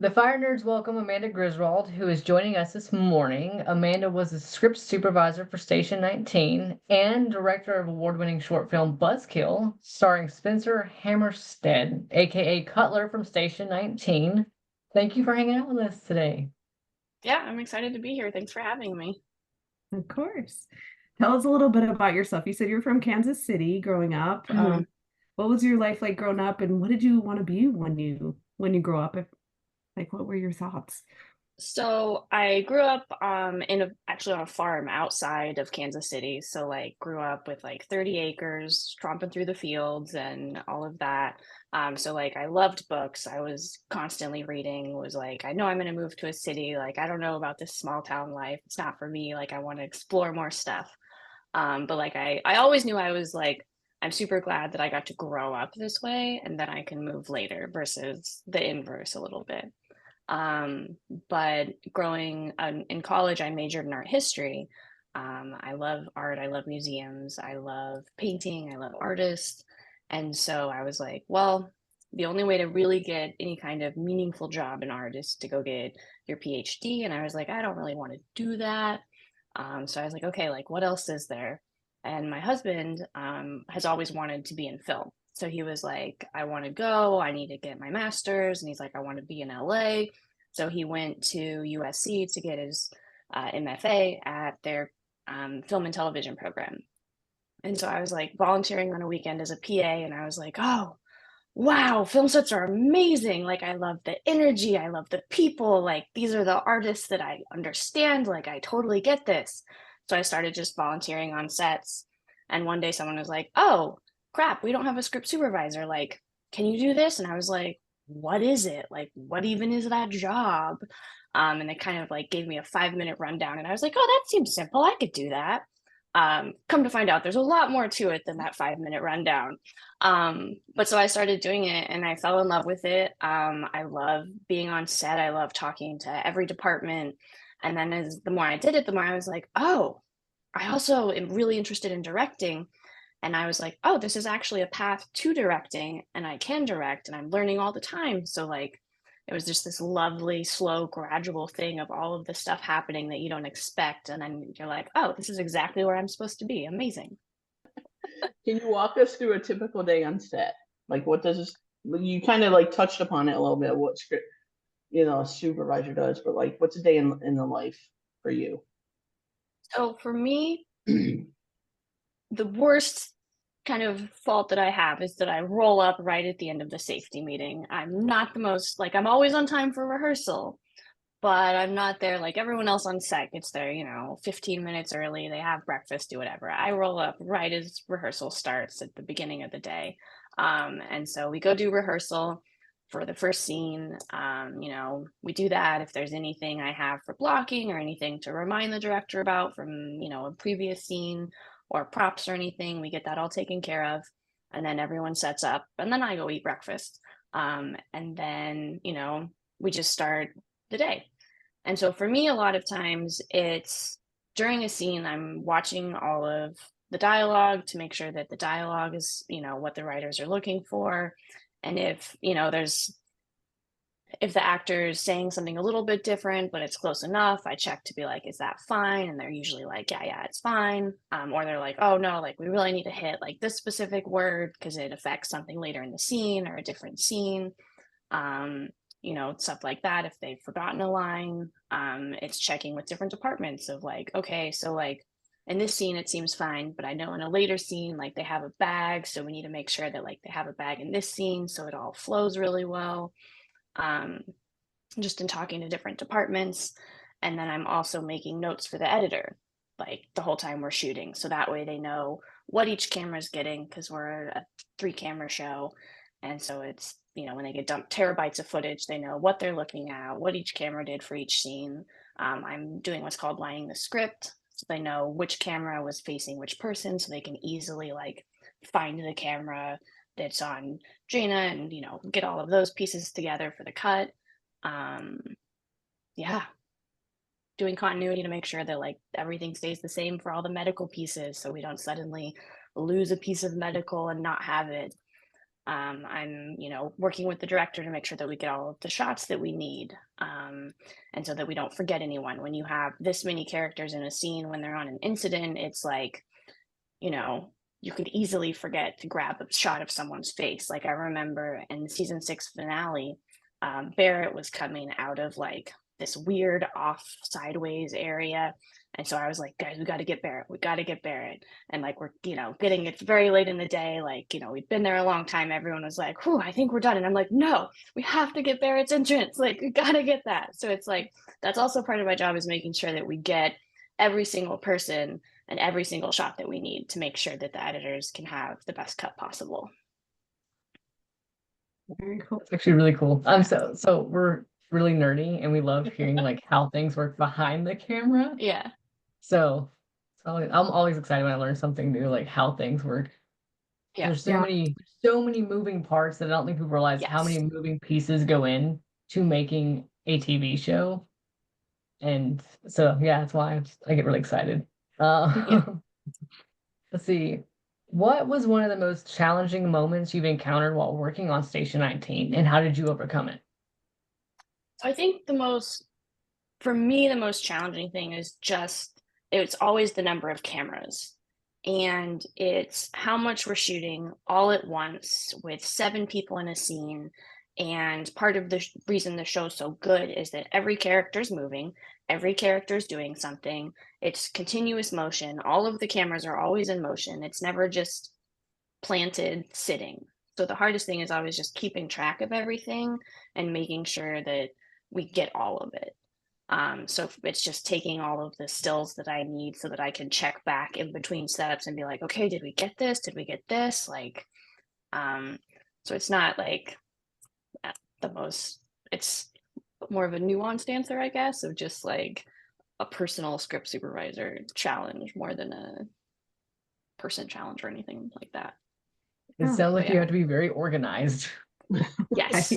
The Fire Nerds welcome Amanda Griswold, who is joining us this morning. Amanda was the script supervisor for Station 19 and director of award-winning short film Buzzkill, starring Spencer Hammerstead, aka Cutler from Station 19. Thank you for hanging out with us today. Yeah, I'm excited to be here. Thanks for having me. Of course. Tell us a little bit about yourself. You said you're from Kansas City growing up. Mhm. What was your life like growing up, and what did you want to be when you grow up? Like, what were your thoughts? So I grew up actually on a farm outside of Kansas City. So like grew up with like 30 acres, tromping through the fields and all of that. So like I loved books. I was constantly reading, was like, I know I'm gonna move to a city. Like, I don't know about this small town life. It's not for me. Like I want to explore more stuff. But like I always knew I was like, I'm super glad that I got to grow up this way and then I can move later versus the inverse a little bit. Um, but growing in college, I majored in art history. I love art, I love museums, I love painting, I love artists. And so I was like, well, the only way to really get any kind of meaningful job in art is to go get your PhD. And I was like, I don't really want to do that. So I was like, okay, like what else is there? And my husband has always wanted to be in film. So he was like, I want to go, I need to get my master's. And he's like, I want to be in LA. So he went to USC to get his MFA at their film and television program. And so I was like volunteering on a weekend as a PA, and I was like, oh, wow, film sets are amazing. Like, I love the energy, I love the people. Like, these are the artists that I understand. Like, I totally get this. So I started just volunteering on sets. And one day someone was like, oh, crap, we don't have a script supervisor. Like, can you do this? And I was like, what is it? Like, what even is that job? And they kind of like gave me a 5 minute rundown. And I was like, oh, that seems simple. I could do that. Come to find out, there's a lot more to it than that 5 minute rundown. But so I started doing it and I fell in love with it. I love being on set. I love talking to every department. And then as the more I did it, the more I was like, oh, I also am really interested in directing. And I was like, oh, this is actually a path to directing and I can direct and I'm learning all the time. So like it was just this lovely, slow, gradual thing of all of the stuff happening that you don't expect. And then you're like, oh, this is exactly where I'm supposed to be. Amazing. Can you walk us through a typical day on set? Like, what does this, you kind of like touched upon it a little bit, what script, a supervisor does, but like, what's a day in the life for you? So for me, the worst kind of fault that I have is that I roll up right at the end of the safety meeting. I'm not the most, like, I'm always on time for rehearsal, but I'm not there like everyone else on set gets there, 15 minutes early. They have breakfast, do whatever. I roll up right as rehearsal starts at the beginning of the day. And so we go do rehearsal for the first scene. We do that. If there's anything I have for blocking or anything to remind the director about from, a previous scene or props or anything, we get that all taken care of. And then everyone sets up, and then I go eat breakfast. And then, we just start the day. And so for me, a lot of times it's during a scene, I'm watching all of the dialogue to make sure that the dialogue is, what the writers are looking for. And if, if the actor is saying something a little bit different, but it's close enough, I check to be like, is that fine? And they're usually like, yeah, it's fine. Or they're like, oh no, like we really need to hit like this specific word because it affects something later in the scene or a different scene. Um, Stuff like that. If they've forgotten a line, it's checking with different departments of like, okay, so like in this scene, it seems fine, but I know in a later scene, like they have a bag. So we need to make sure that like they have a bag in this scene so it all flows really well. Um, just in talking to different departments. And then I'm also making notes for the editor, like the whole time we're shooting. So that way they know what each camera is getting because we're a 3 camera show. And so it's, when they get dumped terabytes of footage, they know what they're looking at, what each camera did for each scene. I'm doing what's called lining the script. So they know which camera was facing which person so they can easily like find the camera that's on Jaina and, get all of those pieces together for the cut. Um, yeah, doing continuity to make sure that like everything stays the same for all the medical pieces so we don't suddenly lose a piece of medical and not have it. I'm, working with the director to make sure that we get all of the shots that we need. And so that we don't forget anyone. When you have this many characters in a scene, when they're on an incident, it's like, you could easily forget to grab a shot of someone's face. Like I remember in the season 6 finale, Barrett was coming out of like this weird off sideways area. And so I was like, guys, we got to get Barrett. We got to get Barrett. And like, we're, getting it's very late in the day. Like, we've been there a long time. Everyone was like, whew, I think we're done. And I'm like, no, we have to get Barrett's entrance. Like, we got to get that. So it's like, that's also part of my job, is making sure that we get every single person and every single shot that we need to make sure that the editors can have the best cut possible. Very cool. It's actually really cool. So we're really nerdy and we love hearing like how things work behind the camera. Yeah. So I'm always excited when I learn something new, like how things work. Yeah. There's so many moving parts that I don't think people realize how many moving pieces go in to making a TV show. And so yeah, that's why I get really excited. Let's see. What was one of the most challenging moments you've encountered while working on Station 19, and how did you overcome it? So I think for me, the most challenging thing is it's always the number of cameras. And it's how much we're shooting all at once with 7 people in a scene. And part of the reason the show's so good is that every character's moving, every character's doing something. It's continuous motion. All of the cameras are always in motion. It's never just planted sitting. So the hardest thing is always just keeping track of everything and making sure that we get all of it. So it's just taking all of the stills that I need so that I can check back in between setups and be like, okay, did we get this? Did we get this? Like, so it's not like it's more of a nuanced answer, I guess, of just like a personal script supervisor challenge more than a person challenge or anything like that. It sounds like you have to be very organized. Yes,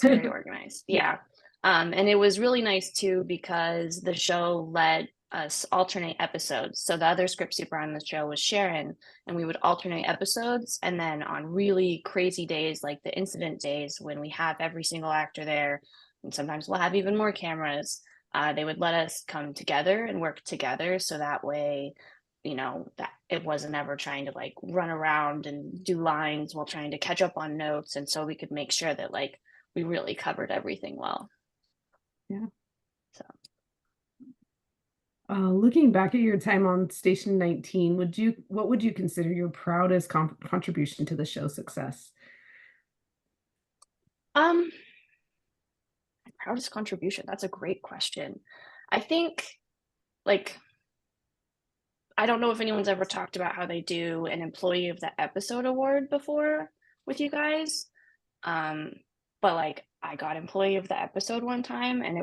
very organized. Yeah. And it was really nice too, because the show let us alternate episodes. So the other script super on the show was Sharon, and we would alternate episodes. And then on really crazy days, like the incident days, when we have every single actor there, and sometimes we'll have even more cameras, they would let us come together and work together. So that way, that it wasn't ever trying to like run around and do lines while trying to catch up on notes. And so we could make sure that like we really covered everything well. Yeah. So looking back at your time on Station 19, what would you consider your proudest contribution to the show's success? My proudest contribution, that's a great question. I think, like, I don't know if anyone's ever talked about how they do an Employee of the Episode award before with you guys. But like I got Employee of the Episode one time, and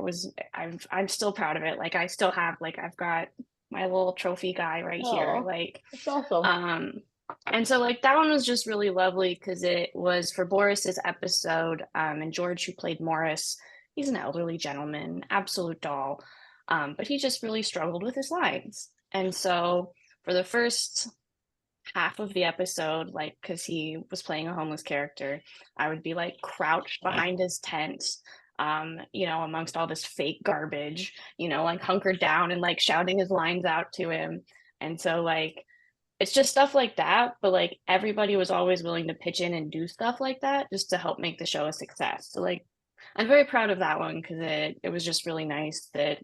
I'm still proud of it. Like I still have, like, I've got my little trophy guy right here. Like that's awesome. And so like that one was just really lovely because it was for Boris's episode. And George, who played Morris, he's an elderly gentleman, absolute doll. But he just really struggled with his lines. And so for the first half of the episode, like, because he was playing a homeless character, I would be like crouched behind his tent, amongst all this fake garbage, like hunkered down and like shouting his lines out to him. And so like it's just stuff like that, but like everybody was always willing to pitch in and do stuff like that just to help make the show a success. So like I'm very proud of that one, because it was just really nice that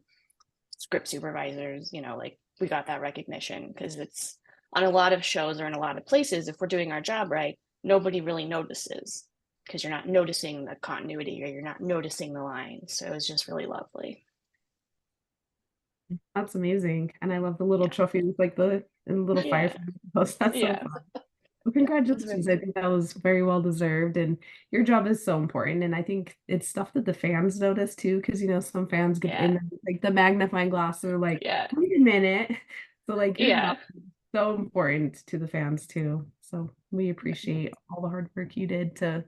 script supervisors, like we got that recognition, because it's on a lot of shows or in a lot of places, if we're doing our job right, nobody really notices because you're not noticing the continuity or you're not noticing the lines. So it was just really lovely. That's amazing. And I love the little trophy with like the little firefly post. That's so fun. Well, congratulations. I think that was very well deserved. And your job is so important. And I think it's stuff that the fans notice too, because some fans get in like the magnifying glass and they're like, wait a minute. So like your job is so important to the fans too. So we appreciate all the hard work you did to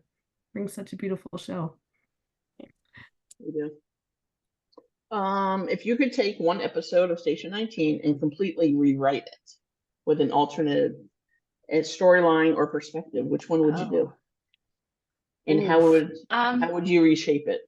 bring such a beautiful show. We do. If you could take one episode of Station 19 and completely rewrite it with an alternate storyline or perspective, which one would you do? And Oof. how would you reshape it?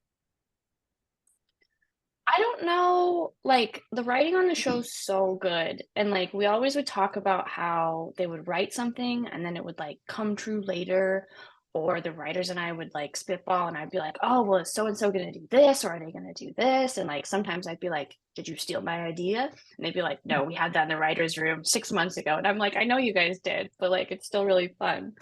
I don't know, like, the writing on the show's so good, and, like, we always would talk about how they would write something and then it would, like, come true later, or the writers and I would, like, spitball and I'd be like, "Oh, well, is so and so gonna do this, or are they gonna do this?" And, like, sometimes I'd be like, "Did you steal my idea?" And they'd be like, "No, we had that in the writer's room 6 months ago." And I'm like, "I know you guys did, but, like, it's still really fun."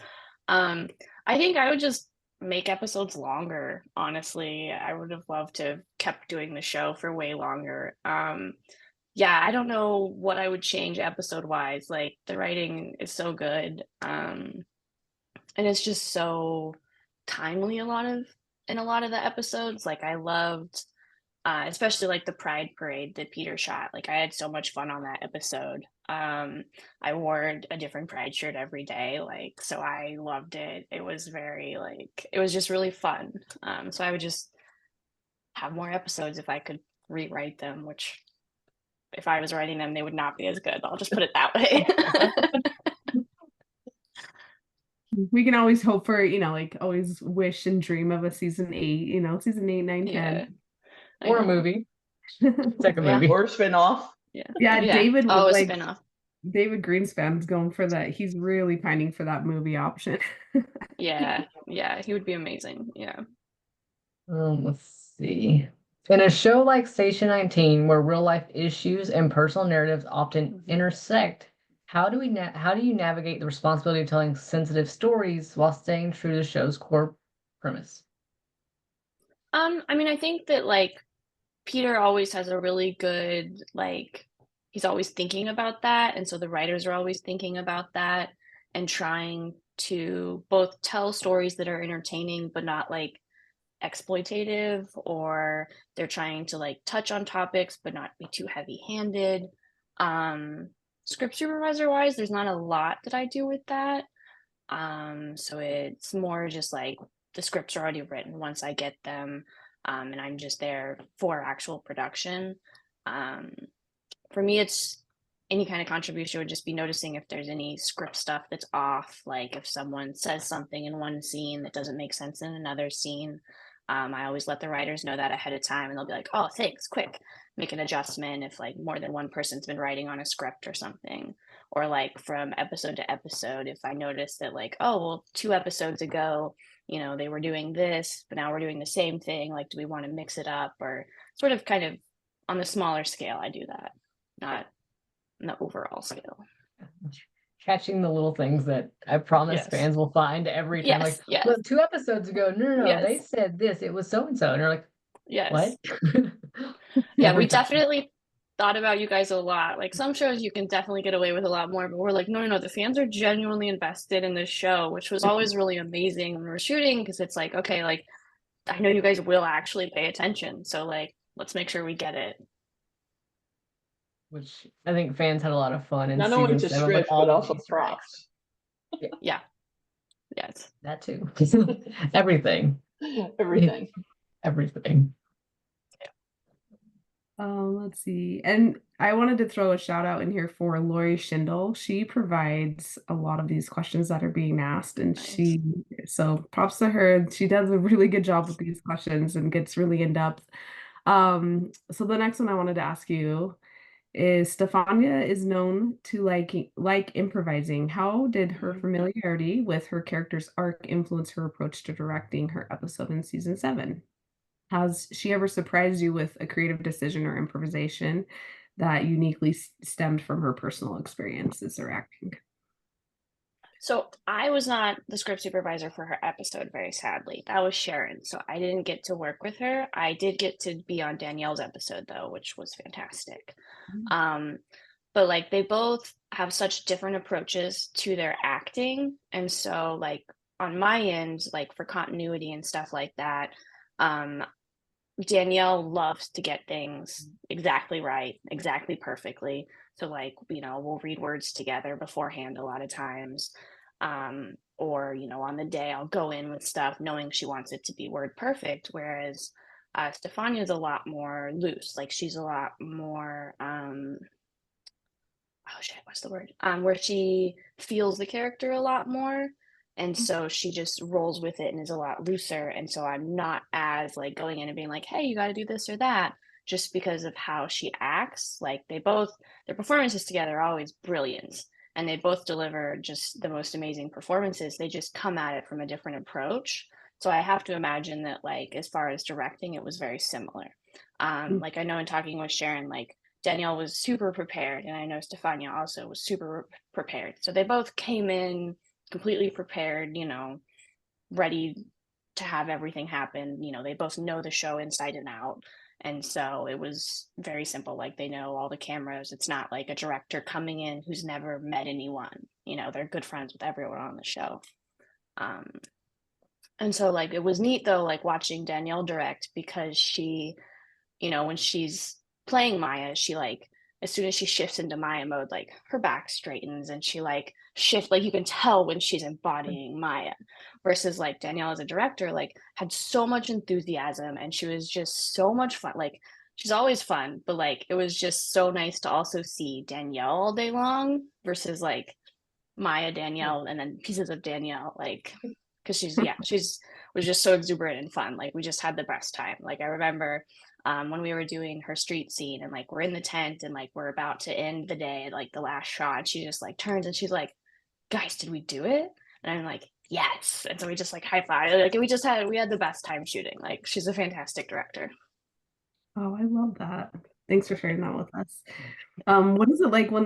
Um, I think I would just make episodes longer, honestly. I would have loved to have kept doing the show for way longer. Yeah, I don't know what I would change episode wise. Like the writing is so good. And it's just so timely in a lot of the episodes. Like I loved especially like the Pride Parade that Peter shot. Like I had so much fun on that episode. I wore a different Pride shirt every day, like so I loved it. It was very like it was just really fun. So I would just have more episodes if I could rewrite them, which if I was writing them, they would not be as good. I'll just put it that way. We can always hope for, like always wish and dream of a season 8, season 8, 9, Yeah, 10. I Or a know. movie. Second Yeah. movie. Or spinoff? Yeah. Yeah, Yeah. David Oh, would a like spinoff. David Greenspan's going for that. He's really pining for that movie option. Yeah. Yeah. He would be amazing. Yeah. Let's see. In a show like Station 19, where real life issues and personal narratives often intersect, how do you navigate the responsibility of telling sensitive stories while staying true to the show's core premise? I mean, I think that like Peter always has a really good like he's always thinking about that, and so the writers are always thinking about that and trying to both tell stories that are entertaining but not like exploitative, or they're trying to like touch on topics but not be too heavy-handed. Script supervisor wise, there's not a lot that I do with that. So it's more just like the scripts are already written once I get them, and I'm just there for actual production. Um, for me, it's any kind of contribution would just be noticing if there's any script stuff that's off, like if someone says something in one scene that doesn't make sense in another scene. I always let the writers know that ahead of time, and they'll be like, "Oh, thanks, quick, make an adjustment." If like more than one person's been writing on a script or something, or like from episode to episode, if I notice that like, oh, well, 2 episodes ago, they were doing this, but now we're doing the same thing. Like, do we want to mix it up, or sort of kind of on the smaller scale? I do that, not on the overall scale. Catching the little things that I promise Yes. fans will find every time. Like, Yes. look, 2 episodes ago, no, they Yes. said this, it was so and so. And you're like, Yes. what? Yeah, Every we time. definitely thought about you guys a lot. Like some shows you can definitely get away with a lot more, but we're like, no, the fans are genuinely invested in this show, which was always really amazing when we were shooting, because it's like, okay, like I know you guys will actually pay attention. So like let's make sure we get it. Which I think fans had a lot of fun in Not only season to 7 with script, but all the also Easter eggs. props. Yeah. Yes. That too. Everything. Everything. Everything. Let's see. And I wanted to throw a shout out in here for Lori Schindel. She provides a lot of these questions that are being asked, and Nice. so props to her. She does a really good job with these questions and gets really in depth. So the next one I wanted to ask you is Stefania is known to like improvising. How did her familiarity with her character's arc influence her approach to directing her episode in season 7? Has she ever surprised you with a creative decision or improvisation that uniquely stemmed from her personal experiences or acting? So I was not the script supervisor for her episode, very sadly. That was Sharon. So I didn't get to work with her. I did get to be on Danielle's episode though, which was fantastic. Um, but like they both have such different approaches to their acting. And so like on my end, like for continuity and stuff like that, Danielle loves to get things exactly right, exactly perfectly. So like, we'll read words together beforehand a lot of times. Or, on the day I'll go in with stuff knowing she wants it to be word perfect. Whereas Stefania's a lot more loose. Like she's a lot more oh shit, what's the word? Where she feels the character a lot more. And so she just rolls with it and is a lot looser. And so I'm not as like going in and being like, hey, you got to do this or that, just because of how she acts. Like their performances together are always brilliant. And they both deliver just the most amazing performances. They just come at it from a different approach. So I have to imagine that, like, as far as directing, it was very similar. Like I know in talking with Sharon, like Danielle was super prepared, and I know Stefania also was super prepared. So they both came in completely prepared, ready to have everything happen. They both know the show inside and out. And so it was very simple. Like they know all the cameras. It's not like a director coming in who's never met anyone. They're good friends with everyone on the show. And so like it was neat though, like watching Danielle direct, because she, when she's playing Maya, she like, as soon as she shifts into Maya mode, like her back straightens and she like like you can tell when she's embodying Maya, versus like Danielle as a director, like had so much enthusiasm and she was just so much fun. Like she's always fun, but like it was just so nice to also see Danielle all day long versus like Maya, Danielle, and then pieces of Danielle, like, because she's was just so exuberant and fun. Like we just had the best time. Like I remember when we were doing her street scene and like we're in the tent and like we're about to end the day, like the last shot, she just like turns and she's like, guys, did we do it? And I'm like, yes. And so we just like high five. Like we had the best time shooting. Like she's a fantastic director. Oh, I love that. Thanks for sharing that with us. What is it like when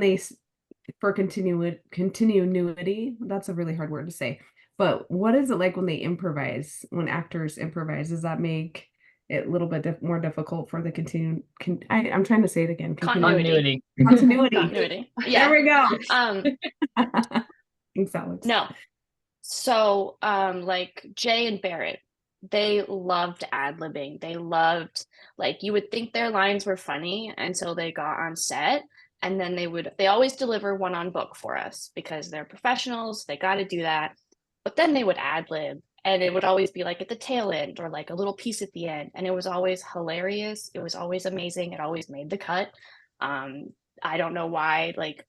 for continuity? That's a really hard word to say. But what is it like when they improvise, when actors improvise? Does that make it a little bit more difficult for the I'm trying to say it again. Continuity. Continuity. Yeah. There we go. Thanks, Alex. No. So like Jay and Barrett, they loved ad-libbing. They loved, like, you would think their lines were funny until they got on set, and then they always deliver one on book for us because they're professionals, they got to do that. But then they would ad-lib, and it would always be like at the tail end or like a little piece at the end, and it was always hilarious. It was always amazing. It always made the cut. I don't know why, like,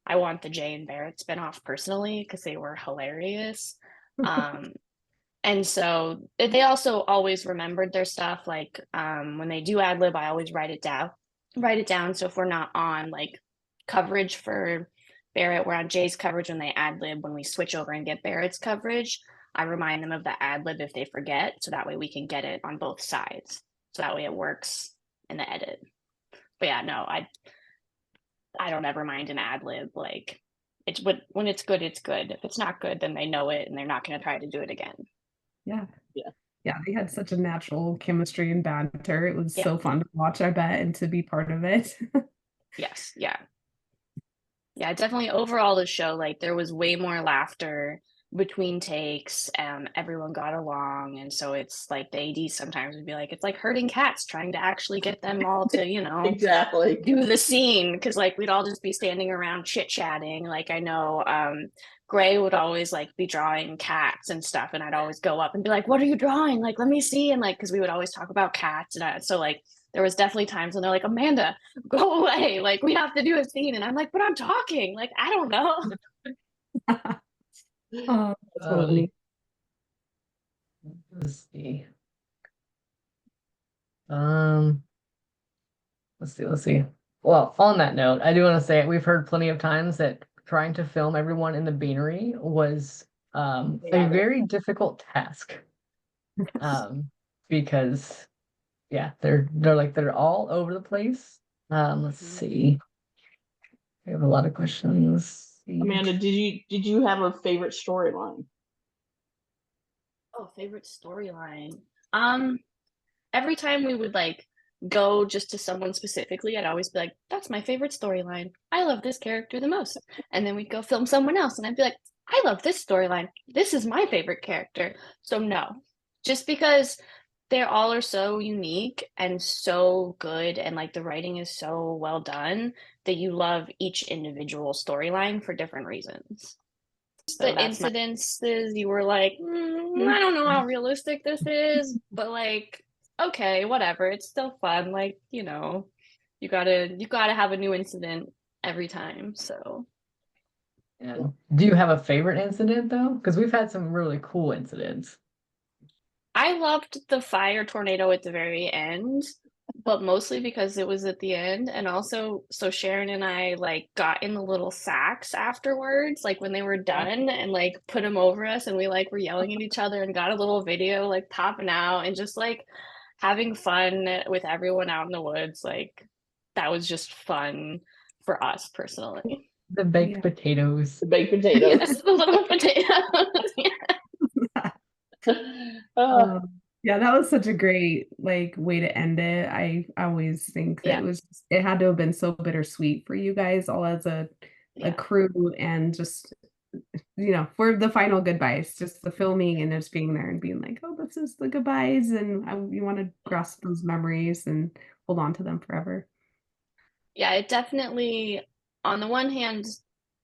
I want the Jay and Barrett spinoff personally because they were hilarious. And so they also always remembered their stuff. Like when they do ad lib, I always write it down. So if we're not on like coverage for Barrett, we're on Jay's coverage when they ad lib. When we switch over and get Barrett's coverage, I remind them of the ad lib if they forget. So that way we can get it on both sides. So that way it works in the edit. But yeah, no, I don't ever mind an ad lib. Like when it's good, it's good. If it's not good, then they know it and they're not going to try to do it again. Yeah, they had such a natural chemistry and banter. It was so fun to watch, I bet, and to be part of it. Yes, yeah, definitely. Overall, the show, like, there was way more laughter between takes. Everyone got along, and so it's like the AD sometimes would be like, it's like herding cats, trying to actually get them all to exactly do the scene, because like we'd all just be standing around chit chatting. Like I know Gray would always like be drawing cats and stuff, and I'd always go up and be like, what are you drawing? Like, let me see. And like, because we would always talk about cats, and so like there was definitely times when they're like, Amanda, go away, like we have to do a scene, and I'm like, but I'm talking, like I don't know. Oh, that's funny. Let's see. Let's see. Well, on that note, I do want to say we've heard plenty of times that trying to film everyone in the beanery was a very difficult task. Because they're all over the place. Let's see. We have a lot of questions. Amanda, did you have a favorite storyline? Oh, favorite storyline. Every time we would like go just to someone specifically, I'd always be like, that's my favorite storyline. I love this character the most. And then we'd go film someone else and I'd be like, I love this storyline. This is my favorite character. So no, just because they all are so unique and so good, and like the writing is so well done that you love each individual storyline for different reasons. The incidences you were like, I don't know how realistic this is, but like, okay, whatever, it's still fun. Like, you gotta have a new incident every time. So And do you have a favorite incident though? Because we've had some really cool incidents. I loved the fire tornado at the very end, but mostly because it was at the end. And also, so Sharon and I like got in the little sacks afterwards, like when they were done, and like put them over us, and we like were yelling at each other and got a little video like popping out and just like having fun with everyone out in the woods. Like that was just fun for us personally. The baked Yeah. potatoes. The baked potatoes. Yes, the little potatoes. Uh, Yeah, that was such a great like way to end it. I always think that Yeah. it had to have been so bittersweet for you guys all as a Yeah. crew, and just for the final goodbyes, just the filming and just being there and being like, oh, this is the goodbyes, and you want to grasp those memories and hold on to them forever. Yeah, it definitely, on the one hand,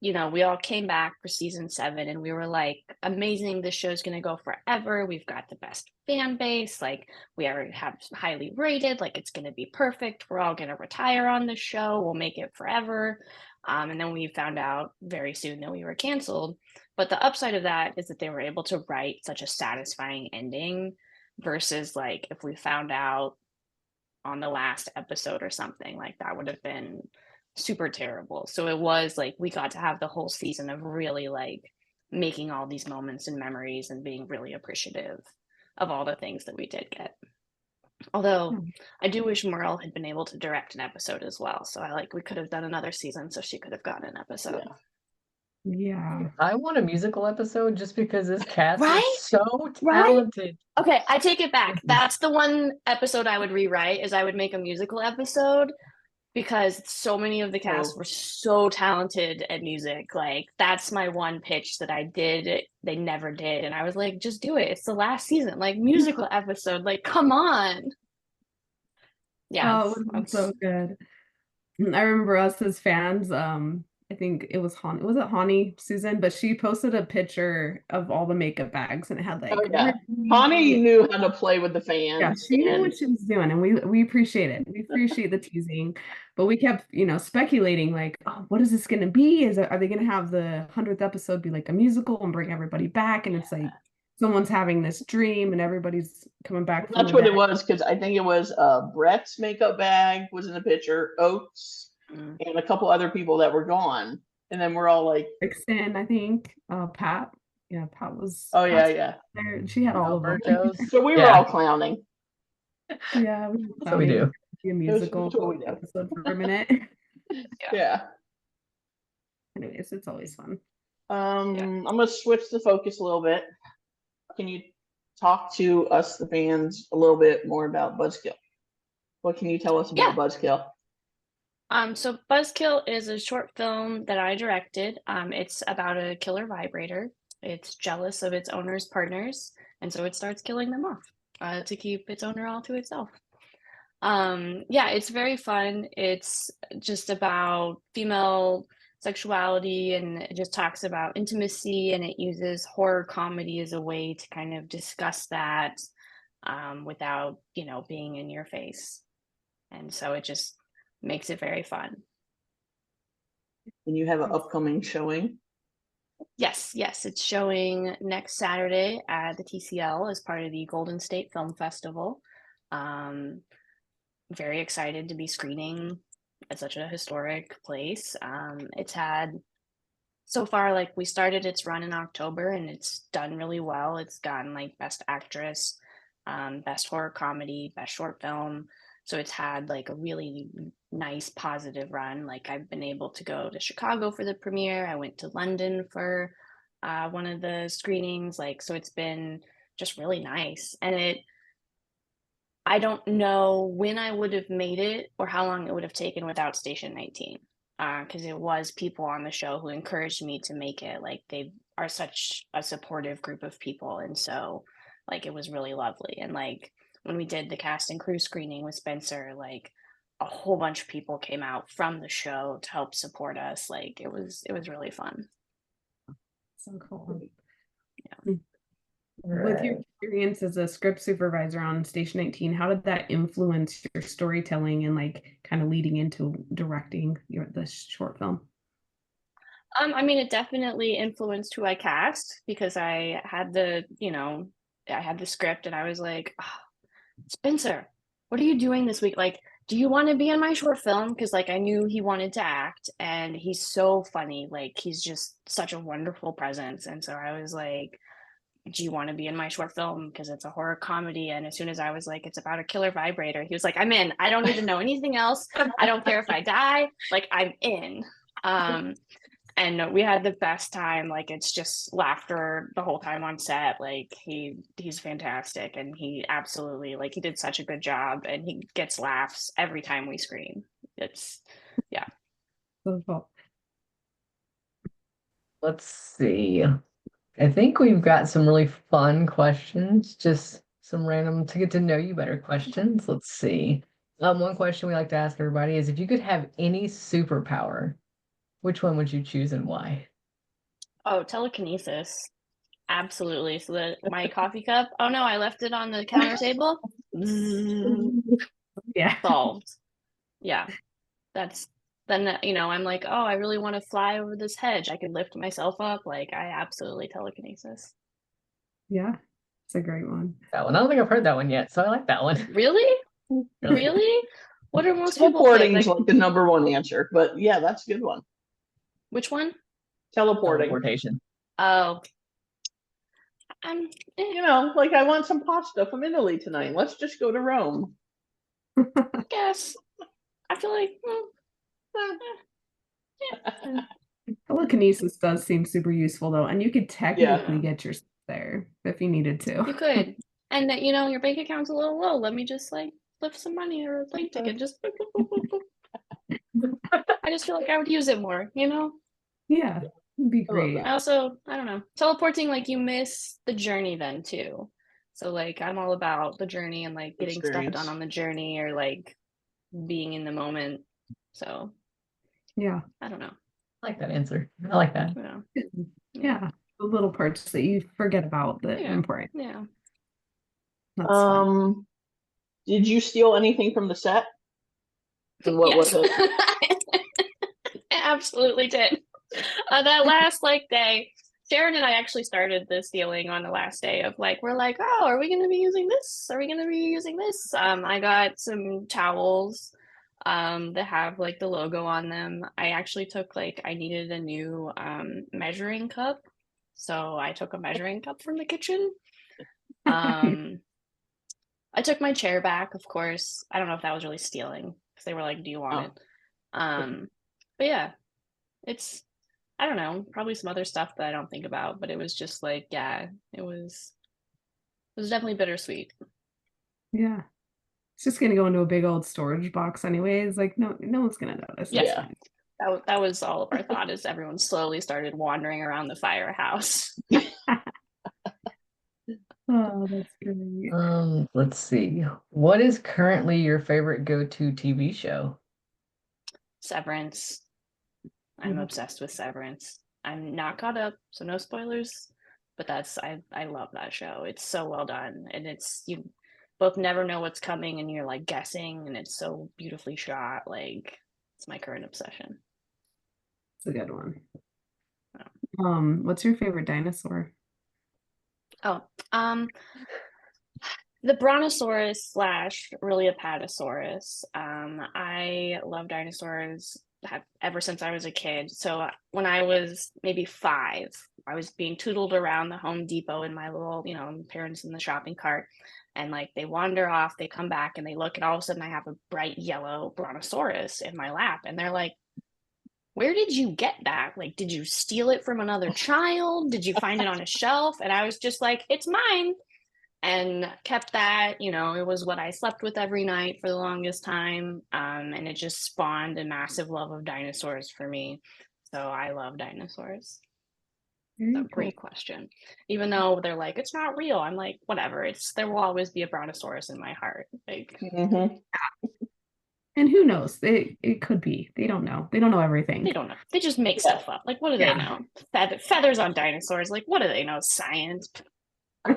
we all came back for season 7 and we were like, amazing, this show's going to go forever. We've got the best fan base. Like, we already have highly rated. Like, it's going to be perfect. We're all going to retire on the show. We'll make it forever. And then we found out very soon that we were canceled. But the upside of that is that they were able to write such a satisfying ending versus like if we found out on the last episode or something, like that would have been super terrible. So it was like we got to have the whole season of really like making all these moments and memories and being really appreciative of all the things that we did get. Although I do wish Merle had been able to direct an episode as well. So we could have done another season so she could have gotten an episode. Yeah. I want a musical episode just because this cast Right? is so Right? talented. Okay, I take it back. That's the one episode I would rewrite, is I would make a musical episode because so many of the cast were so talented at music. Like that's my one pitch that I did. They never did. And I was like, just do it. It's the last season. Like musical episode. Like, come on. Yeah. Oh, it would be so good. I remember us as fans, I think it was Hani, Susan, but she posted a picture of all the makeup bags and it had like Connie knew how to play with the fans. Yeah, she knew what she was doing, and we appreciate it. We appreciate the teasing, but we kept, speculating like, oh, what is this going to be? Are they going to have the 100th episode be like a musical and bring everybody back? And it's like someone's having this dream and everybody's coming back. Well, that's what it was, because I think it was Brett's makeup bag was in the picture, Oates, and a couple other people that were gone, and then we're all like, Extend, I think, Pat. Yeah, Pat was. Oh Pat's yeah. There. She had all of them. So we were all clowning. Yeah, so we do. Be a musical episode for a minute. Yeah. Anyways, it's always fun. I'm gonna switch the focus a little bit. Can you talk to us, the fans, a little bit more about Buzzkill? What can you tell us about Buzzkill? So Buzzkill is a short film that I directed. It's about a killer vibrator. It's jealous of its owner's partners, and so it starts killing them off to keep its owner all to itself. It's very fun. It's just about female sexuality, and it just talks about intimacy, and it uses horror comedy as a way to kind of discuss that without, being in your face. And so it just makes it very fun. And you have an upcoming showing? Yes, it's showing next Saturday at the TCL as part of the Golden State Film Festival. Very excited to be screening at such a historic place. It's had so far, like we started its run in October and it's done really well. It's gotten like Best Actress, Best Horror Comedy, Best Short Film. So it's had like a really nice positive run. Like I've been able to go to Chicago for the premiere. I went to London for one of the screenings. So it's been just really nice. And I don't know when I would have made it or how long it would have taken without Station 19. Because it was people on the show who encouraged me to make it. Like they are such a supportive group of people. And so it was really lovely. And when we did the cast and crew screening with Spencer, a whole bunch of people came out from the show to help support us. It was really fun. So cool. Yeah. With your experience as a script supervisor on Station 19, how did that influence your storytelling and kind of leading into directing the short film? I mean, it definitely influenced who I cast because I had the script and I was like, "Oh, Spencer, what are you doing this week? Like, do you want to be in my short film?" Because like I knew he wanted to act and he's so funny. Like he's just such a wonderful presence. And so I was like, do you want to be in my short film? Because it's a horror comedy. And as soon as I was like, it's about a killer vibrator, he was like, I'm in. I don't need to know anything else. I don't care if I die. Like I'm in. And we had the best time. Like it's just laughter the whole time on set. Like he's fantastic, and he absolutely he did such a good job, and he gets laughs every time we screen. It's yeah. Wonderful. Let's see. I think we've got some really fun questions, just some random to get to know you better questions. Let's see. One question we like to ask everybody is if you could have any superpower, which one would you choose and why? Oh, telekinesis. Absolutely. So that my coffee cup, oh no, I left it on the counter table. Yeah. Solved. Yeah. That's then I'm like, oh, I really want to fly over this hedge. I could lift myself up. Like I absolutely telekinesis. Yeah. It's a great one. That one. I don't think I've heard that one yet, so I like that one. Really? Really? Really? What are most people Teleporting think? is like the number one answer, but yeah, that's a good one. Which one? Teleporting. Teleportation. Oh, I'm Like I want some pasta from Italy tonight. Let's just go to Rome. guess. I feel like Telekinesis does seem super useful though, and you could technically get yourself there if you needed to. you could. And that your bank account's a little low. Let me just lift some money or a plane ticket. Just boop, boop, boop, boop, boop. I just feel like I would use it more, Yeah, it'd be great. I also, I don't know, teleporting, you miss the journey then too. So I'm all about the journey and getting stuff done on the journey or being in the moment. So yeah, I don't know. I like that answer. I like that. Yeah, the little parts that you forget about that are important. Yeah. That's fun. Did you steal anything from the set? And what was it? I absolutely did. That last day, Sharon and I actually started the stealing on the last day of we're like, oh, are we going to be using this? Are we going to be using this? I got some towels that have the logo on them. I actually took I needed a new measuring cup. So I took a measuring cup from the kitchen. I took my chair back, of course. I don't know if that was really stealing because they were like, do you want it? But yeah, it's, I don't know, probably some other stuff that I don't think about, but it was just it was definitely bittersweet. Yeah. It's just gonna go into a big old storage box anyways. No one's gonna notice. Yeah. That was all of our thought as everyone slowly started wandering around the firehouse. Oh, that's great. Let's see. What is currently your favorite go-to TV show? Severance. I'm obsessed with Severance. I'm not caught up, so no spoilers. But I love that show. It's so well done, and it's you both never know what's coming, and you're guessing, and it's so beautifully shot. It's my current obsession. It's a good one. What's your favorite dinosaur? Oh, the Brontosaurus / really Apatosaurus. I love dinosaurs ever since I was a kid. So when I was maybe 5, I was being tootled around the Home Depot in my little, parents in the shopping cart. And they wander off, they come back and they look, and all of a sudden I have a bright yellow Brontosaurus in my lap. And they're like, where did you get that? Did you steal it from another child? Did you find it on a shelf? And I was just like, it's mine. And kept that, it was what I slept with every night for the longest time. And it just spawned a massive love of dinosaurs for me. So I love dinosaurs. So great question. Even though they're like, it's not real. I'm like, whatever. There will always be a Brontosaurus in my heart. And who knows? It could be. They don't know. They don't know everything. They don't know. They just make stuff up. What do they know? Feathers on dinosaurs. What do they know? Science. Do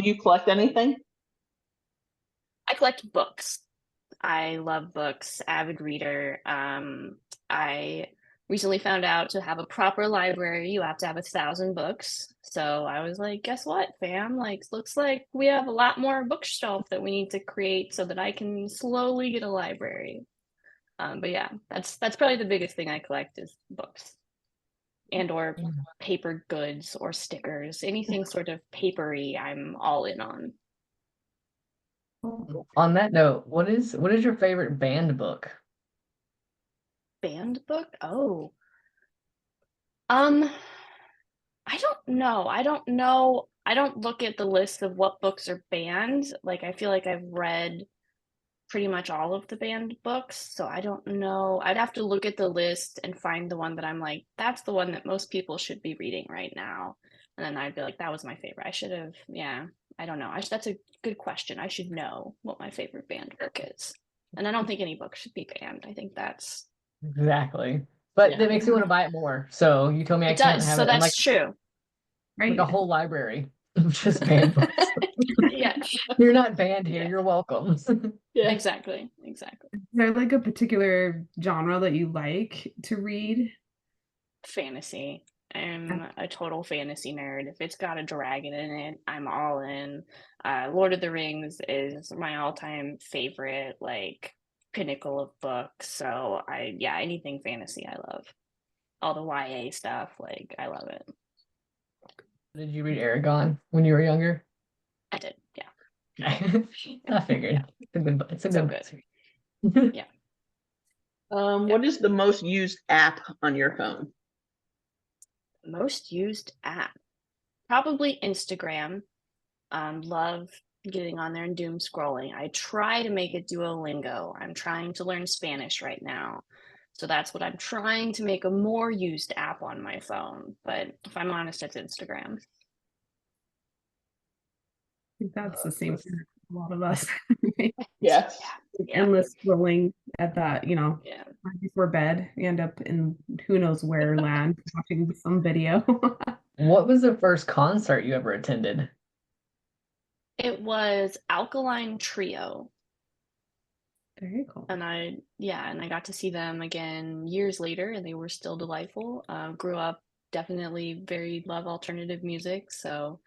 you collect anything? I collect books. I love books, avid reader. I recently found out to have a proper library, you have to have 1,000 books. So I was like, guess what, fam? Like, looks like we have a lot more bookshelf that we need to create so that I can slowly get a library. But yeah, that's probably the biggest thing I collect is books and or Yeah. paper goods or stickers, anything sort of papery, I'm all in on. On that note, what is your favorite banned book? Banned book? Oh, I don't know. I don't know. I don't look at the list of what books are banned. Like, I feel like I've read pretty much all of the banned books, so I don't know. I'd have to look at the list and find the one that I'm like, that's the one that most people should be reading right now. And then I'd be like, that was my favorite. I should have, yeah, I don't know. That's a good question. I should know what my favorite banned book is. And I don't think any book should be banned. I think that's, Exactly. But Yeah. that makes me want to buy it more. So you told me I it can't does. have So it in that's true. Right. like a whole library of just banned books. Yeah, You're not banned here. Yeah. You're welcome. Yeah. exactly. Is there like a particular genre that you like to read? Fantasy. I'm a total fantasy nerd. If it's got a dragon in it, I'm all in. Lord of the Rings is my all-time favorite, like pinnacle of books. So yeah, anything fantasy I love. All the YA stuff, like I love it. Did you read Aragon when you were younger? I did, yeah. I figured. It's a good book. It's a So good good. book. Yeah. What is the most used app on your phone? Most used app. Probably Instagram. Love getting on there and doom scrolling. I try to make it Duolingo. I'm trying to learn Spanish right now. So that's what I'm trying to make a more used app on my phone. But if I'm honest, it's Instagram. I think that's the same for a lot of us. Yes. Yeah. Endless scrolling at that, Yeah. right before bed. You end up in who knows where land watching some video. What was the first concert you ever attended? It was Alkaline Trio. Very cool. And I got to see them again years later, and they were still delightful. Grew up definitely very love alternative music, so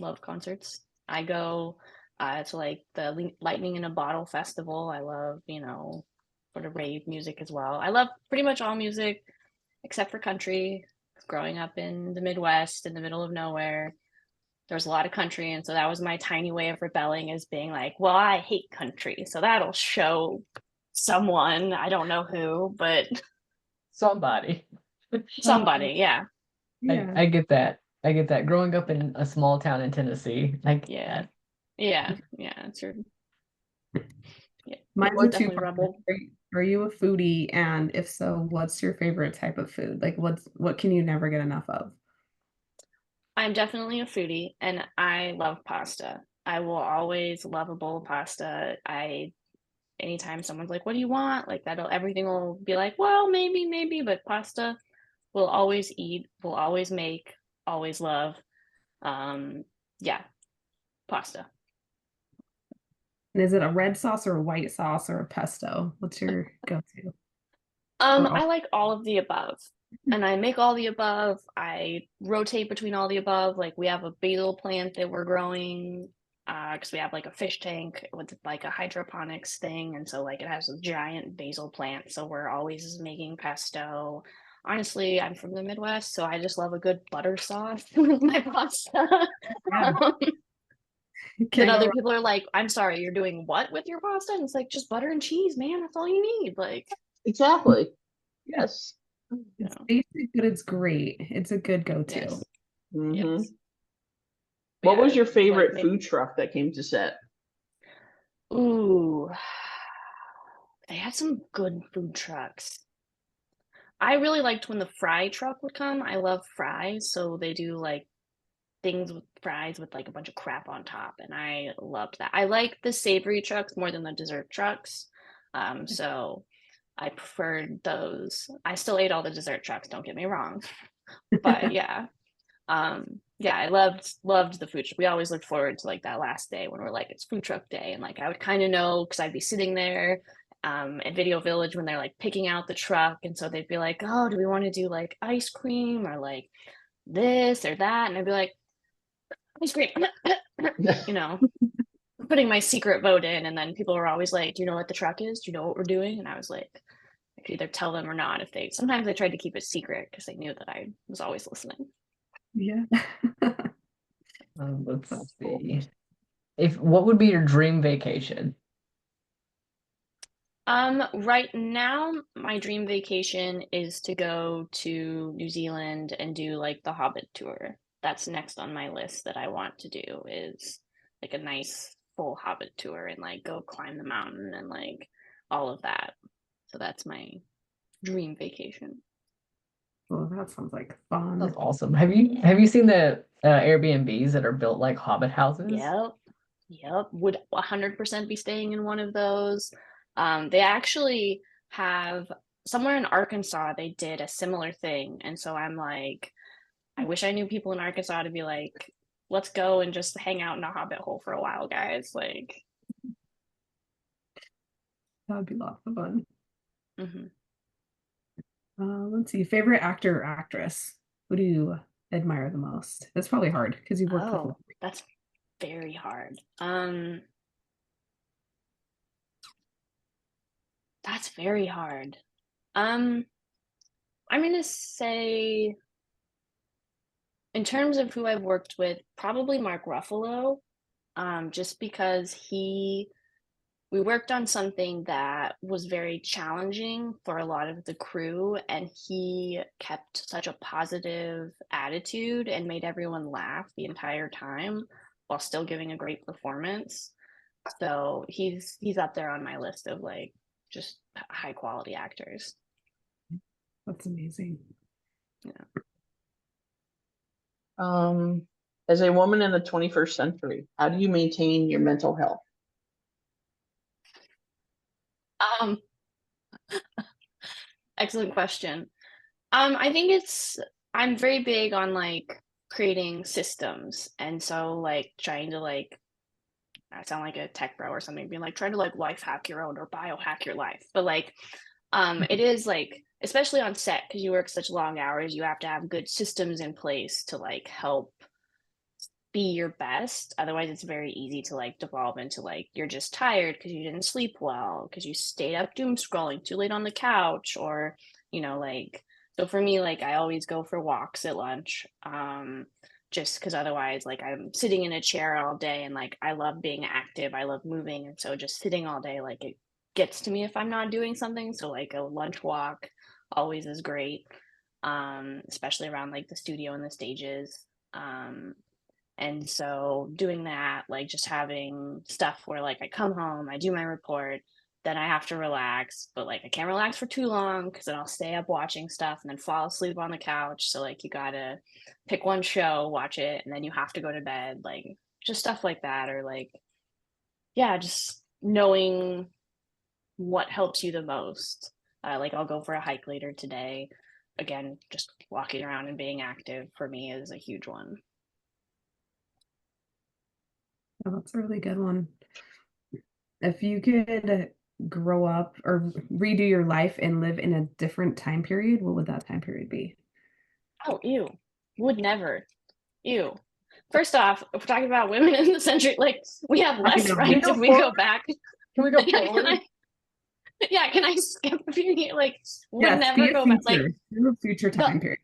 love concerts. I go to like the Lightning in a Bottle festival. I love, sort of rave music as well. I love pretty much all music except for country. Growing up in the Midwest, in the middle of nowhere, there was a lot of country, and so that was my tiny way of rebelling, is being like, well, I hate country, so that'll show someone, I don't know who, but Somebody. somebody. Yeah. Yeah. I get that. I get that. Growing up in a small town in Tennessee, like Yeah. Yeah. It's your, yeah. Mine's It's a definitely two-part. rebel. Are you a foodie? And if so, what's your favorite type of food? Like what can you never get enough of? I'm definitely a foodie, and I love pasta. I will always love a bowl of pasta. Anytime someone's like, what do you want? Like everything will be like, well, maybe, but pasta we'll always eat, we'll always make, always love. Yeah, pasta. And is it a red sauce or a white sauce or a pesto? What's your go-to? Or all- I like all of the above, and I make all the above. I rotate between all the above. Like, we have a basil plant that we're growing because we have like a fish tank with like a hydroponics thing, and so like it has a giant basil plant, so we're always making pesto. Honestly, I'm from the Midwest, so I just love a good butter sauce with my pasta. Yeah. Then Can't go other wrong. people are like, I'm sorry, you're doing what with your pasta? And it's like, just butter and cheese, man. That's all you need. Like, Exactly. Yes. It's basic, but it's great. It's a good go-to. yes. Mhm. Yes. What was Yeah, your like, favorite food truck that came to set? Ooh, they had some good food trucks. I really liked when the fry truck would come. I love fries, so they do like things with fries with like a bunch of crap on top, and I loved that. I like the savory trucks more than the dessert trucks. So I preferred those. I still ate all the dessert trucks, don't get me wrong. But yeah. Yeah, I loved the food truck. We always looked forward to like that last day when we're like, it's food truck day. And like I would kind of know because I'd be sitting there at Video Village when they're like picking out the truck. And so they'd be like, oh, do we want to do like ice cream or like this or that? And I'd be like, ice cream, you know, putting my secret vote in. And then people were always like, do you know what the truck is? Do you know what we're doing? And I was like, I could either tell them or not. Sometimes they tried to keep it secret because they knew that I was always listening. Yeah. Let's see. What would be your dream vacation? Right now, my dream vacation is to go to New Zealand and do like the Hobbit tour. That's next on my list that I want to do is like a nice full Hobbit tour and like go climb the mountain and like all of that. So that's my dream vacation. Well, that sounds like fun. That's awesome. Have you seen the Airbnbs that are built like Hobbit houses? Yep. Would 100% be staying in one of those. They actually have somewhere in Arkansas, they did a similar thing. And so I'm like, I wish I knew people in Arkansas to be like, let's go and just hang out in a Hobbit hole for a while, guys. Like, that would be lots of fun. mm-hmm. Let's see, favorite actor or actress. Who do you admire the most? That's probably hard because you've worked with. That's very hard. That's very hard. I'm gonna say, in terms of who I've worked with, probably Mark Ruffalo, just because we worked on something that was very challenging for a lot of the crew, and he kept such a positive attitude and made everyone laugh the entire time while still giving a great performance. So he's up there on my list of like just high quality actors. That's amazing. Yeah. As a woman in the 21st century, how do you maintain your mental health? Excellent question. I think I'm very big on like creating systems, and so like trying to like, I sound like a tech bro or something, being like trying to like life hack your own or biohack your life, but like it is like, especially on set because you work such long hours, you have to have good systems in place to like help be your best. Otherwise it's very easy to like devolve into like you're just tired because you didn't sleep well because you stayed up doom scrolling too late on the couch, or like, so for me, like I always go for walks at lunch, just because otherwise like I'm sitting in a chair all day, and like I love being active, I love moving, and so just sitting all day, like it gets to me if I'm not doing something. So like a lunch walk always is great, especially around like the studio and the stages. And so doing that, like just having stuff where like I come home, I do my report, then I have to relax, but like I can't relax for too long because then I'll stay up watching stuff and then fall asleep on the couch. So like you gotta pick one show, watch it, and then you have to go to bed, like just stuff like that. Or like, yeah, just knowing what helps you the most. Like I'll go for a hike later today. Again, just walking around and being active for me is a huge one. Oh, that's a really good one. If you could grow up or redo your life and live in a different time period, what would that time period be? Oh, ew. Would never. Ew. First off, if we're talking about women in the century, like we have less rights if we go back. Can we go forward? Can I skip a few years? Like, would never go back. Like, future time period.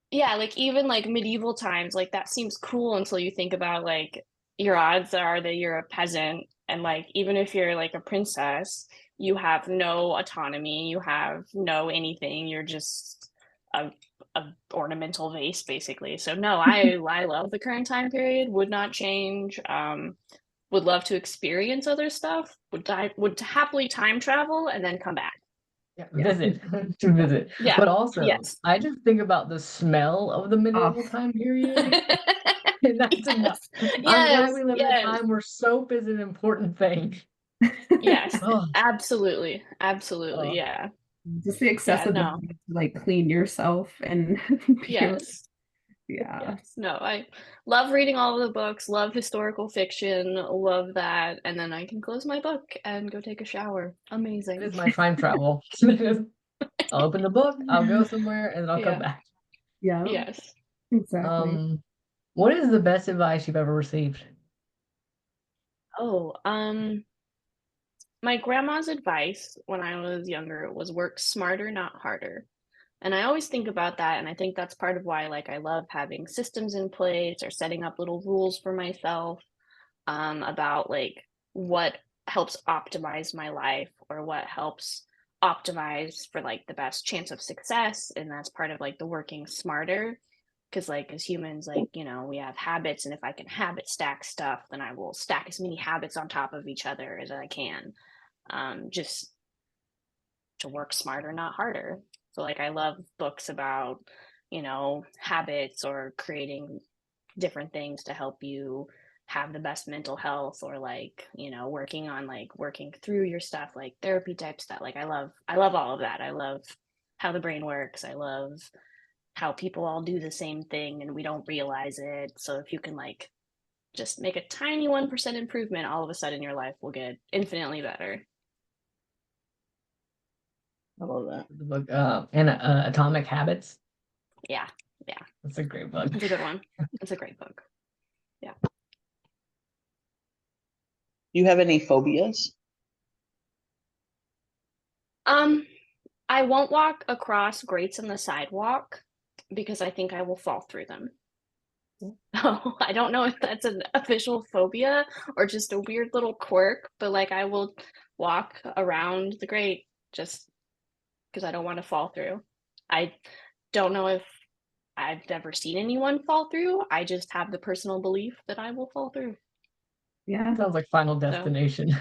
Yeah, like even like medieval times, like that seems cool until you think about like your odds are that you're a peasant, and like even if you're like a princess, you have no autonomy, you have no anything, you're just a ornamental vase basically. So no, I love the current time period, would not change. Would love to experience other stuff, would happily time travel and then come back. Yeah, visit to visit. Yeah, but also yes. I just think about the smell of the medieval time period. And that's enough. I'm glad we live in a time where soap is an important thing. Yes, absolutely. Yeah. Just the accessibility to like clean yourself and yes. Yeah. Yes. No, I love reading all of the books, love historical fiction, love that. And then I can close my book and go take a shower. It Amazing. is my time travel. I'll open the book, I'll go somewhere, and then I'll come Yeah. back. Yeah, Yes. exactly. What is the best advice you've ever received? Oh, my grandma's advice when I was younger was work smarter, not harder. And I always think about that, and I think that's part of why, like, I love having systems in place or setting up little rules for myself, about like what helps optimize my life or what helps optimize for like the best chance of success. And that's part of like the working smarter. Because like as humans, like, you know, we have habits, and if I can habit stack stuff, then I will stack as many habits on top of each other as I can. Just to work smarter, not harder. So like I love books about, you know, habits or creating different things to help you have the best mental health, or like, you know, working on like working through your stuff, like therapy type stuff. Like I love all of that. I love how the brain works. I love how people all do the same thing and we don't realize it. So if you can like just make a tiny 1% improvement, all of a sudden your life will get infinitely better. I love that. The book, Atomic Habits. Yeah. That's a great book. It's a good one. It's a great book. Yeah. Do you have any phobias? I won't walk across grates in the sidewalk because I think I will fall through them. Oh, I don't know if that's an official phobia or just a weird little quirk, but like I will walk around the grate just because I don't want to fall through. I don't know if I've ever seen anyone fall through. I just have the personal belief that I will fall through. Yeah. Sounds like Final Destination.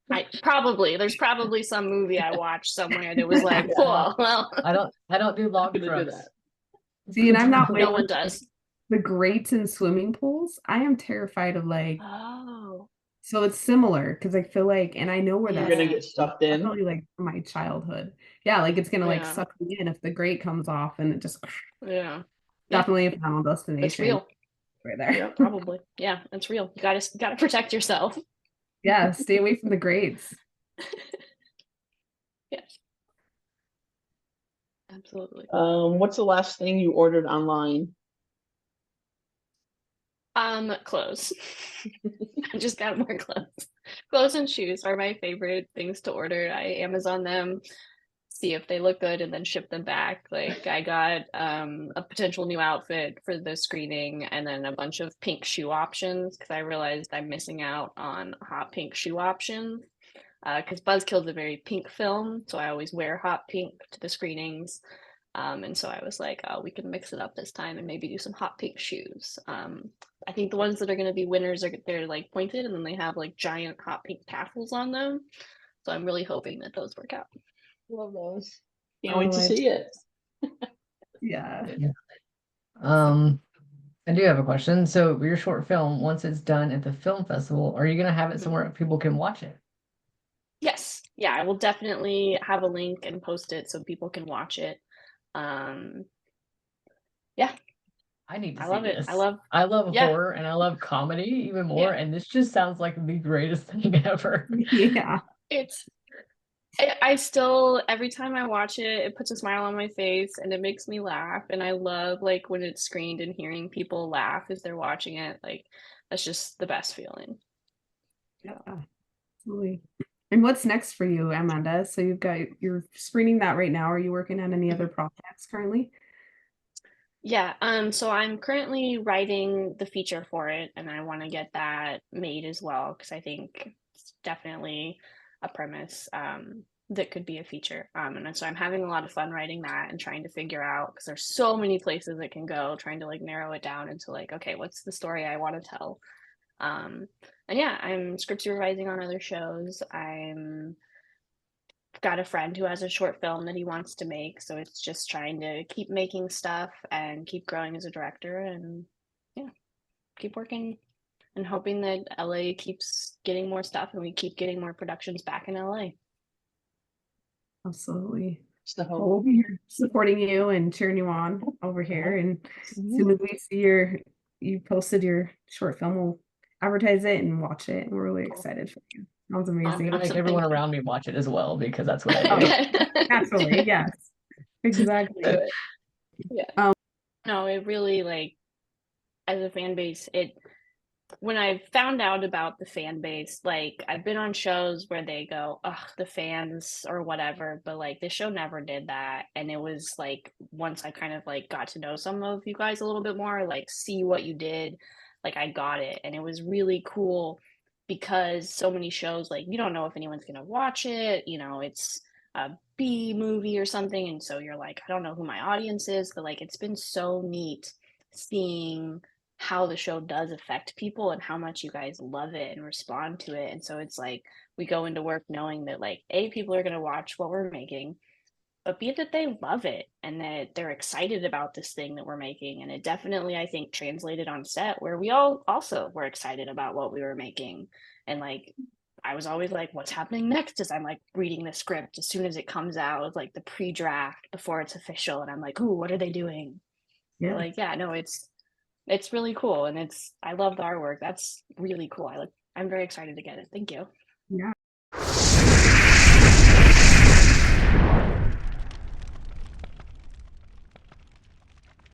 There's probably some movie I watched somewhere that was like, whoa, well, I don't do log Gonna do trucks. that. See, and I'm not no like one does. the grates in swimming pools. I am terrified of like, Oh, so it's similar because I feel like, and I know where You're that's gonna get sucked in. definitely like from my childhood. Yeah, like it's gonna like Yeah. suck me in if the grate comes off and it just yeah. definitely a Final It's Destination real. right there. Yeah. Probably. Yeah, it's real. You gotta protect yourself. Yeah, stay away from the grates. Yes. Absolutely. What's the last thing you ordered online? Clothes. I just got more clothes. Clothes and shoes are my favorite things to order. I Amazon them, see if they look good, and then ship them back. Like I got a potential new outfit for the screening, and then a bunch of pink shoe options because I realized I'm missing out on hot pink shoe options. Because Buzzkill's a very pink film, so I always wear hot pink to the screenings. And so I was like, oh, we can mix it up this time and maybe do some hot pink shoes. I think the ones that are going to be winners they're like pointed and then they have like giant hot pink tassels on them. So I'm really hoping that those work out. Love those. Can't wait to I- see it. Yeah. I do have a question. So your short film, once it's done at the film festival, are you gonna have it somewhere people can watch it? Yes. Yeah, I will definitely have a link and post it so people can watch it. Yeah, I need to I see love it. this. I love yeah. horror and I love comedy even more, Yeah. and this just sounds like the greatest thing ever. Yeah. I still, every time I watch it, it puts a smile on my face and it makes me laugh. And I love like when it's screened and hearing people laugh as they're watching it. Like that's just the best feeling. Yeah. Absolutely. And what's next for you, Amanda? So you're screening that right now. Are you working on any other projects currently? Yeah, so I'm currently writing the feature for it and I want to get that made as well because I think it's definitely a premise that could be a feature. And so I'm having a lot of fun writing that and trying to figure out because there's so many places it can go, trying to like narrow it down into like, okay, what's the story I want to tell? And yeah, I'm script supervising on other shows. I'm got a friend who has a short film that he wants to make, so it's just trying to keep making stuff and keep growing as a director and yeah, keep working and hoping that LA keeps getting more stuff and we keep getting more productions back in LA. Absolutely. It's the We'll hope. be here supporting you and cheering you on over here. And as soon as we see you posted your short film, we'll advertise it and watch it. And we're really excited for you. Sounds I'm amazing. gonna make Awesome, everyone thank you. around me watch it as well because that's what I do. Okay. Naturally, yes. Exactly. Do it. Yeah. No, it really, like, as a fan base, when I found out about the fan base, like, I've been on shows where they go, ugh, the fans or whatever, but like this show never did that. And it was like once I kind of like got to know some of you guys a little bit more, like see what you did, like I got it. And it was really cool because so many shows, like, you don't know if anyone's gonna watch it, you know, it's a B movie or something, and so you're like, I don't know who my audience is, but like it's been so neat seeing how the show does affect people and how much you guys love it and respond to it. And so it's like we go into work knowing that like A, people are going to watch what we're making, but B, that they love it and that they're excited about this thing that we're making. And it definitely, I think, translated on set where we all also were excited about what we were making. And like I was always like, what's happening next as I'm like reading the script as soon as it comes out, like the pre-draft before it's official. And I'm like, ooh, what are they doing? But Yeah. like, yeah, no, it's really cool, and I love the artwork. That's really cool. I'm very excited to get it. Thank you. Yeah.